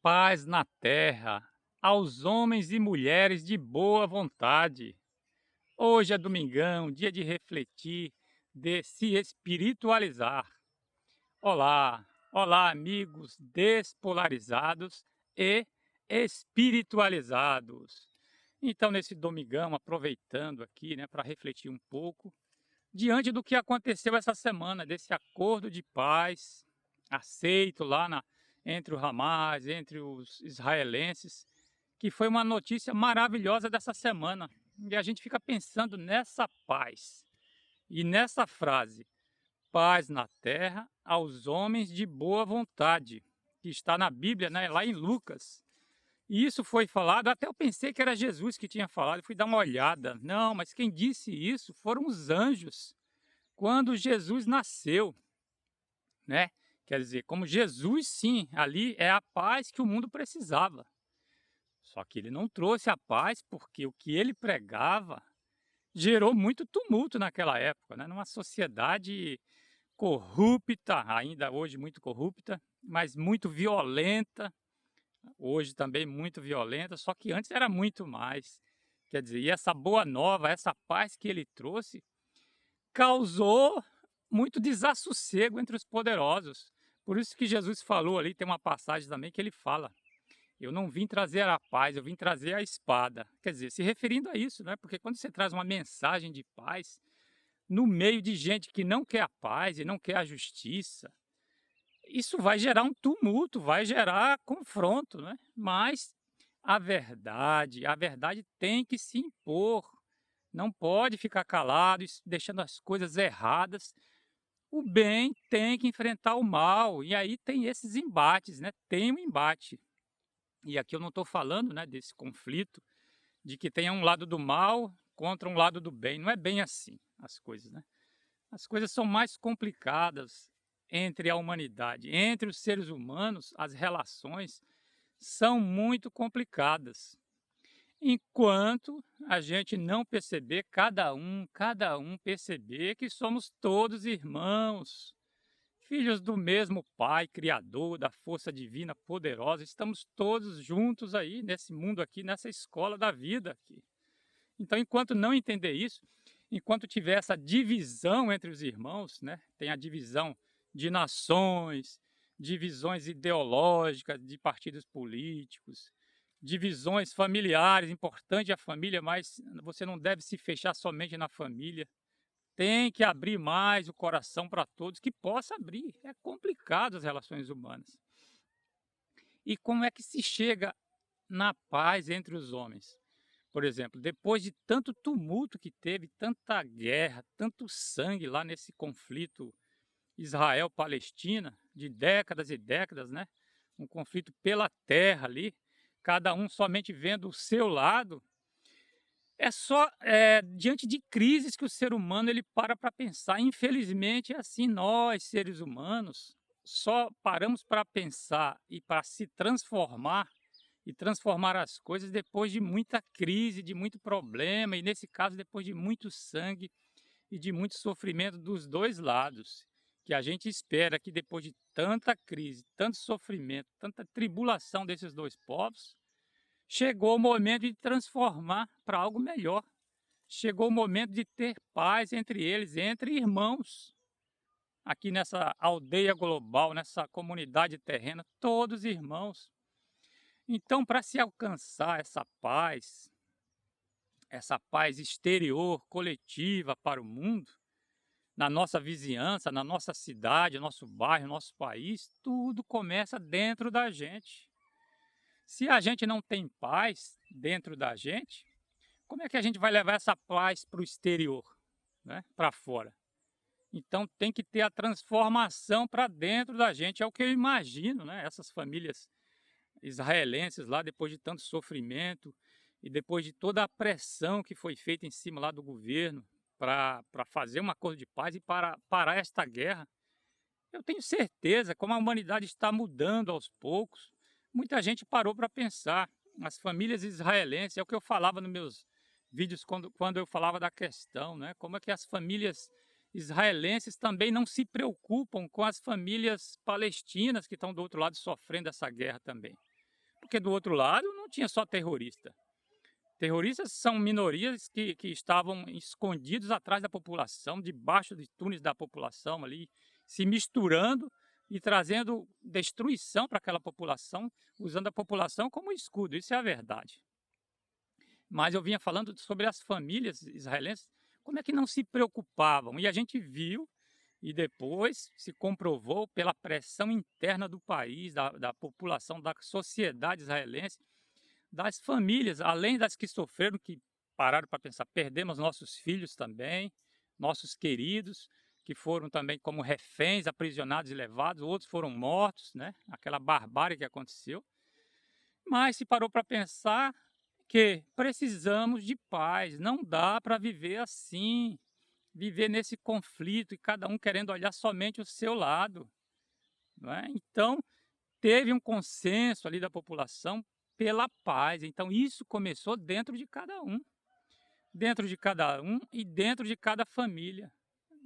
Paz na terra, aos homens e mulheres de boa vontade. Hoje é domingão, dia de refletir, de se espiritualizar. Olá, olá, amigos despolarizados e espiritualizados. Então, nesse domingão, aproveitando aqui, né, para refletir um pouco, diante do que aconteceu essa semana, desse acordo de paz aceito lá entre o Hamas, entre os israelenses, que foi uma notícia maravilhosa dessa semana. E a gente fica pensando nessa paz e nessa frase: paz na terra aos homens de boa vontade, que está na Bíblia, né, lá em Lucas. E isso foi falado, até eu pensei que era Jesus que tinha falado, fui dar uma olhada. Não, mas quem disse isso foram os anjos quando Jesus nasceu, né? Quer dizer, como Jesus, sim, ali é a paz que o mundo precisava. Só que ele não trouxe a paz porque o que ele pregava gerou muito tumulto naquela época, né? Numa sociedade corrupta, ainda hoje muito corrupta, mas muito violenta, hoje também muito violenta, só que antes era muito mais. Quer dizer, e essa boa nova, essa paz que ele trouxe, causou muito desassossego entre os poderosos. Por isso que Jesus falou ali, tem uma passagem também que ele fala: eu não vim trazer a paz, eu vim trazer a espada. Quer dizer, se referindo a isso, né? Porque quando você traz uma mensagem de paz no meio de gente que não quer a paz e não quer a justiça, isso vai gerar um tumulto, vai gerar confronto, né? Mas a verdade tem que se impor. Não pode ficar calado, deixando as coisas erradas. O bem tem que enfrentar o mal, e aí tem esses embates, né? Tem um embate. E aqui eu não estou falando, né, desse conflito de que tenha um lado do mal contra um lado do bem. Não é bem assim as coisas, né? As coisas são mais complicadas entre a humanidade, entre os seres humanos, as relações são muito complicadas. Enquanto a gente não perceber, cada um perceber que somos todos irmãos, filhos do mesmo Pai, Criador, da força divina poderosa, estamos todos juntos aí nesse mundo aqui, nessa escola da vida aqui. Então, enquanto não entender isso, enquanto tiver essa divisão entre os irmãos, né, tem a divisão de nações, divisões ideológicas, de partidos políticos, divisões familiares, importante a família, mas você não deve se fechar somente na família. Tem que abrir mais o coração para todos, que possa abrir. É complicado as relações humanas. E como é que se chega na paz entre os homens? Por exemplo, depois de tanto tumulto que teve, tanta guerra, tanto sangue lá nesse conflito Israel-Palestina, de décadas e décadas, né? Um conflito pela terra ali, cada um somente vendo o seu lado. É só diante de crises que o ser humano ele para pensar. Infelizmente é assim, nós seres humanos só paramos para pensar e para se transformar e transformar as coisas depois de muita crise, de muito problema e nesse caso depois de muito sangue e de muito sofrimento dos dois lados. Que a gente espera que depois de tanta crise, tanto sofrimento, tanta tribulação desses dois povos, chegou o momento de transformar para algo melhor. Chegou o momento de ter paz entre eles, entre irmãos. Aqui nessa aldeia global, nessa comunidade terrena, todos irmãos. Então, para se alcançar essa paz exterior, coletiva para o mundo, na nossa vizinhança, na nossa cidade, nosso bairro, nosso país, tudo começa dentro da gente. Se a gente não tem paz dentro da gente, como é que a gente vai levar essa paz para o exterior, né? Para fora? Então tem que ter a transformação para dentro da gente, é o que eu imagino, né? Essas famílias israelenses lá, depois de tanto sofrimento e depois de toda a pressão que foi feita em cima lá do governo para fazer um acordo de paz e para parar esta guerra, eu tenho certeza, como a humanidade está mudando aos poucos, muita gente parou para pensar. As famílias israelenses, é o que eu falava nos meus vídeos quando eu falava da questão, né? Como é que as famílias israelenses também não se preocupam com as famílias palestinas que estão do outro lado sofrendo essa guerra também. porque do outro lado não tinha só terrorista. Terroristas são minorias que estavam escondidos atrás da população, debaixo dos túneis da população ali, se misturando e trazendo destruição para aquela população, usando a população como escudo. Isso é a verdade. Mas eu vinha falando sobre as famílias israelenses, como é que não se preocupavam. E a gente viu, e depois se comprovou pela pressão interna do país, da população, da sociedade israelense, das famílias, além das que sofreram, que pararam para pensar, perdemos nossos filhos também, nossos queridos, que foram também como reféns, aprisionados e levados, outros foram mortos, né? Aquela barbárie que aconteceu. Mas se parou para pensar que precisamos de paz, não dá para viver assim, viver nesse conflito e cada um querendo olhar somente o seu lado, não é? Então, teve um consenso ali da população pela paz. Então, isso começou dentro de cada um e dentro de cada família.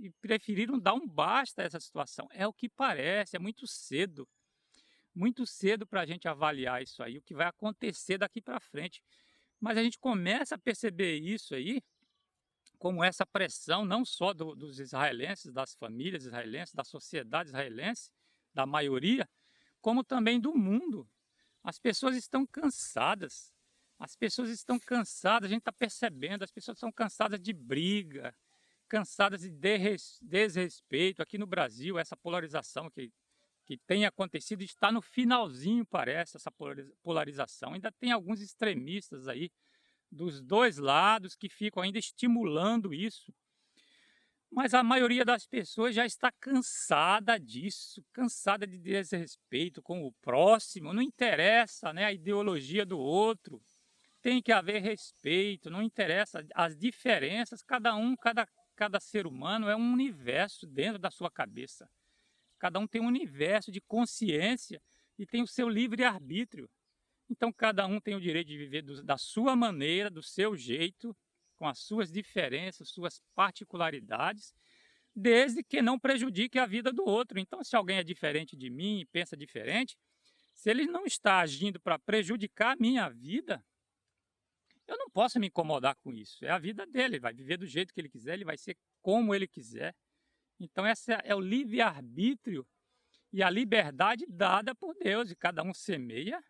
E preferiram dar um basta a essa situação. É o que parece, é muito cedo para a gente avaliar isso aí, o que vai acontecer daqui para frente. Mas a gente começa a perceber isso aí, como essa pressão não só dos israelenses, das famílias israelenses, da sociedade israelense, da maioria, como também do mundo. As pessoas estão cansadas. As pessoas estão cansadas, a gente está percebendo, as pessoas estão cansadas de briga, cansadas de desrespeito. Aqui no Brasil, essa polarização que tem acontecido está no finalzinho, parece, essa polarização. Ainda tem alguns extremistas aí dos dois lados que ficam ainda estimulando isso. Mas a maioria das pessoas já está cansada disso, cansada de desrespeito com o próximo. Não interessa, né, a ideologia do outro. Tem que haver respeito, não interessa as diferenças. Cada ser humano é um universo dentro da sua cabeça. Cada um tem um universo de consciência e tem o seu livre-arbítrio. Então, cada um tem o direito de viver da sua maneira, do seu jeito, com as suas diferenças, suas particularidades, desde que não prejudique a vida do outro. Então, se alguém é diferente de mim e pensa diferente, se ele não está agindo para prejudicar a minha vida, eu não posso me incomodar com isso. É a vida dele, ele vai viver do jeito que ele quiser, ele vai ser como ele quiser. Então, esse é o livre-arbítrio e a liberdade dada por Deus, e cada um semeia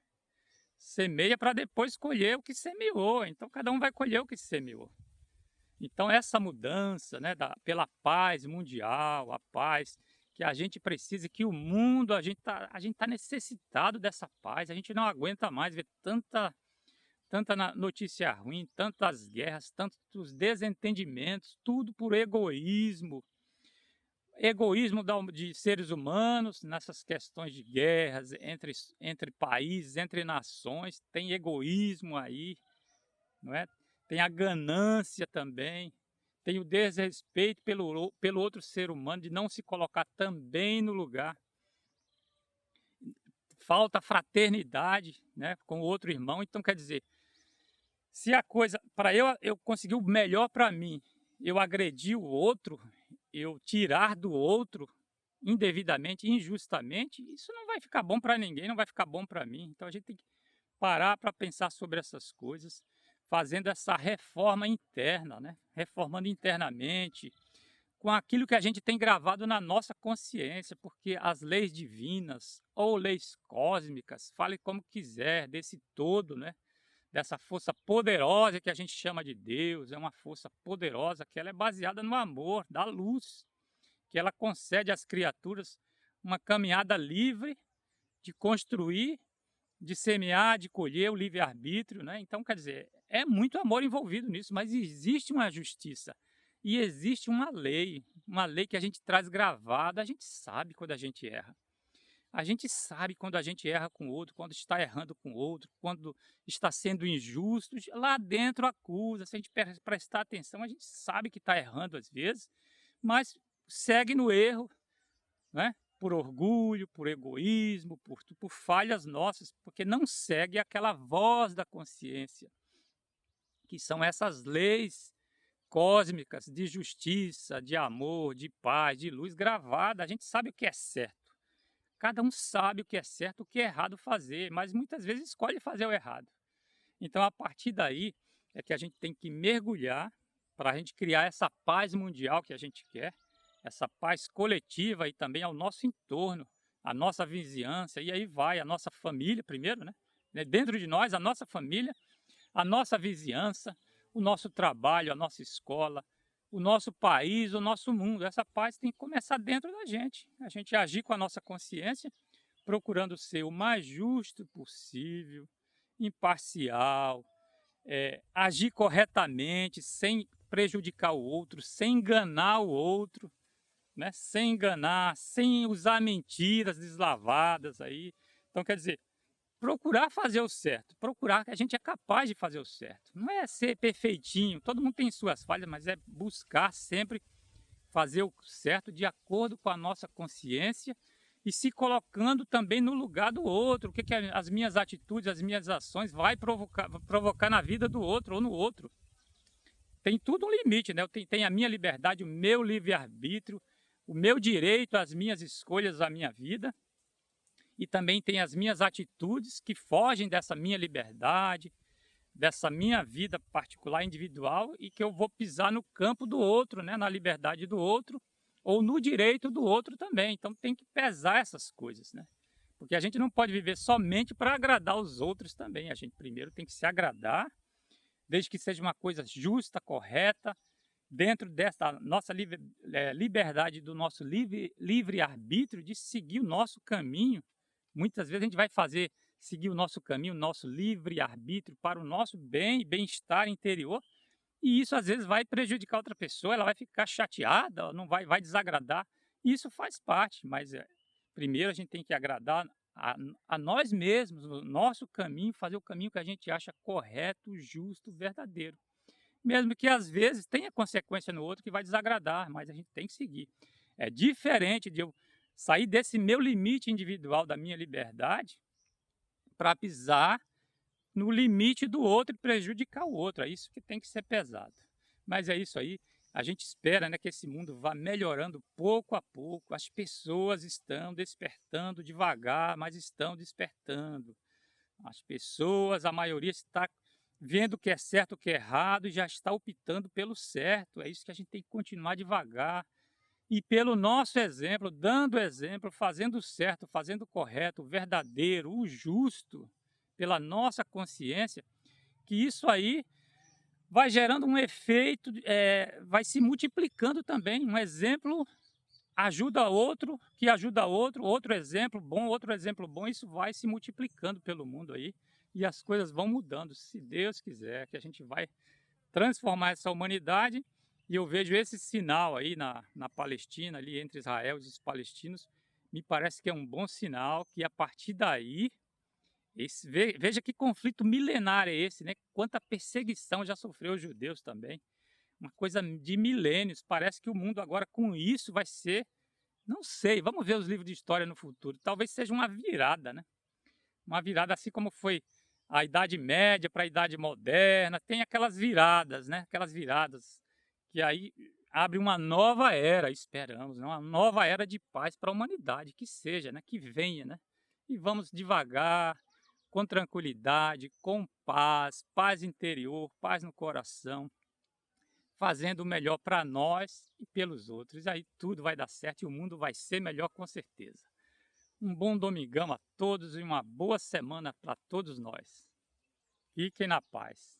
para depois colher o que semeou. Então, cada um vai colher o que semeou. Então, essa mudança, né, pela paz mundial, a paz que a gente precisa, que o mundo, a gente tá necessitado dessa paz, a gente não aguenta mais ver tanta notícia ruim, tantas guerras, tantos desentendimentos, tudo por egoísmo. Egoísmo de seres humanos nessas questões de guerras entre países, entre nações, tem egoísmo aí, não é? Tem a ganância também, tem o desrespeito pelo outro ser humano, de não se colocar também no lugar. Falta fraternidade, né, com o outro irmão. Então, quer dizer, se a coisa, para eu conseguir o melhor para mim, eu agredir o outro, eu tirar do outro indevidamente, injustamente, isso não vai ficar bom para ninguém, não vai ficar bom para mim. Então a gente tem que parar para pensar sobre essas coisas, fazendo essa reforma interna, né? Reformando internamente, com aquilo que a gente tem gravado na nossa consciência, porque as leis divinas ou leis cósmicas, fale como quiser, desse todo, né? Dessa força poderosa que a gente chama de Deus, é uma força poderosa que ela é baseada no amor, da luz, que ela concede às criaturas uma caminhada livre de construir, de semear, de colher o livre-arbítrio, né? Então, quer dizer, é muito amor envolvido nisso, mas existe uma justiça e existe uma lei que a gente traz gravada, a gente sabe quando a gente erra. A gente sabe quando a gente erra com o outro, quando está errando com o outro, quando está sendo injusto. Lá dentro acusa, se a gente prestar atenção, a gente sabe que está errando às vezes, mas segue no erro, né? Por orgulho, por egoísmo, por falhas nossas, porque não segue aquela voz da consciência, que são essas leis cósmicas de justiça, de amor, de paz, de luz gravada. A gente sabe o que é certo. cada um sabe o que é certo, o que é errado fazer, mas muitas vezes escolhe fazer o errado. Então, a partir daí, é que a gente tem que mergulhar para a gente criar essa paz mundial que a gente quer, essa paz coletiva e também ao nosso entorno, a nossa vizinhança, e aí vai a nossa família primeiro, né? Dentro de nós, a nossa família, a nossa vizinhança, o nosso trabalho, a nossa escola, o nosso país, o nosso mundo. Essa paz tem que começar dentro da gente. A gente agir com a nossa consciência, procurando ser o mais justo possível, imparcial, agir corretamente, sem prejudicar o outro, sem enganar o outro, né? Sem enganar, sem usar mentiras deslavadas aí. Então, quer dizer, procurar fazer o certo, procurar que a gente é capaz de fazer o certo. Não é ser perfeitinho, todo mundo tem suas falhas, mas é buscar sempre fazer o certo de acordo com a nossa consciência e se colocando também no lugar do outro. O que, que as minhas atitudes, as minhas ações vai provocar na vida do outro ou no outro. Tem tudo um limite, né? Tem a minha liberdade, o meu livre-arbítrio, o meu direito às minhas escolhas, à minha vida. E também tem as minhas atitudes que fogem dessa minha liberdade, dessa minha vida particular, individual, e que eu vou pisar no campo do outro, né? Na liberdade do outro, ou no direito do outro também. Então tem que pesar essas coisas, né? Porque a gente não pode viver somente para agradar os outros também. A gente primeiro tem que se agradar, desde que seja uma coisa justa, correta, dentro dessa nossa liberdade, do nosso livre-arbítrio de seguir o nosso caminho. Muitas vezes a gente vai seguir o nosso caminho, o nosso livre-arbítrio para o nosso bem e bem-estar interior, e isso às vezes vai prejudicar outra pessoa, ela vai ficar chateada, não vai desagradar. Isso faz parte, mas primeiro a gente tem que agradar a nós mesmos, o nosso caminho, fazer o caminho que a gente acha correto, justo, verdadeiro. Mesmo que às vezes tenha consequência no outro que vai desagradar, mas a gente tem que seguir. É diferente de eu sair desse meu limite individual, da minha liberdade, para pisar no limite do outro e prejudicar o outro. É isso que tem que ser pesado. Mas é isso aí. A gente espera, né, que esse mundo vá melhorando pouco a pouco. As pessoas estão despertando devagar, mas estão despertando. As pessoas, a maioria está vendo o que é certo, o que é errado e já está optando pelo certo. É isso que a gente tem que continuar devagar. E pelo nosso exemplo, dando exemplo, fazendo o certo, fazendo o correto, o verdadeiro, o justo, pela nossa consciência, que isso aí vai gerando um efeito, vai se multiplicando também. Um exemplo ajuda outro, que ajuda outro, outro exemplo bom, isso vai se multiplicando pelo mundo aí. E as coisas vão mudando, se Deus quiser, que a gente vai transformar essa humanidade. E eu vejo esse sinal aí na Palestina, ali entre Israel e os palestinos, me parece que é um bom sinal, que a partir daí, veja que conflito milenar é esse, né? Quanta perseguição já sofreu os judeus também. Uma coisa de milênios, parece que o mundo agora com isso vai ser, não sei, vamos ver os livros de história no futuro, talvez seja uma virada, né? Uma virada assim como foi a Idade Média para a Idade Moderna, tem aquelas viradas, né? Aquelas viradas que aí abre uma nova era, esperamos, né? Uma nova era de paz para a humanidade, que seja, né? Que venha, né? E vamos devagar, com tranquilidade, com paz, paz interior, paz no coração, fazendo o melhor para nós e pelos outros. Aí tudo vai dar certo e o mundo vai ser melhor com certeza. Um bom domingão a todos e uma boa semana para todos nós. Fiquem na paz.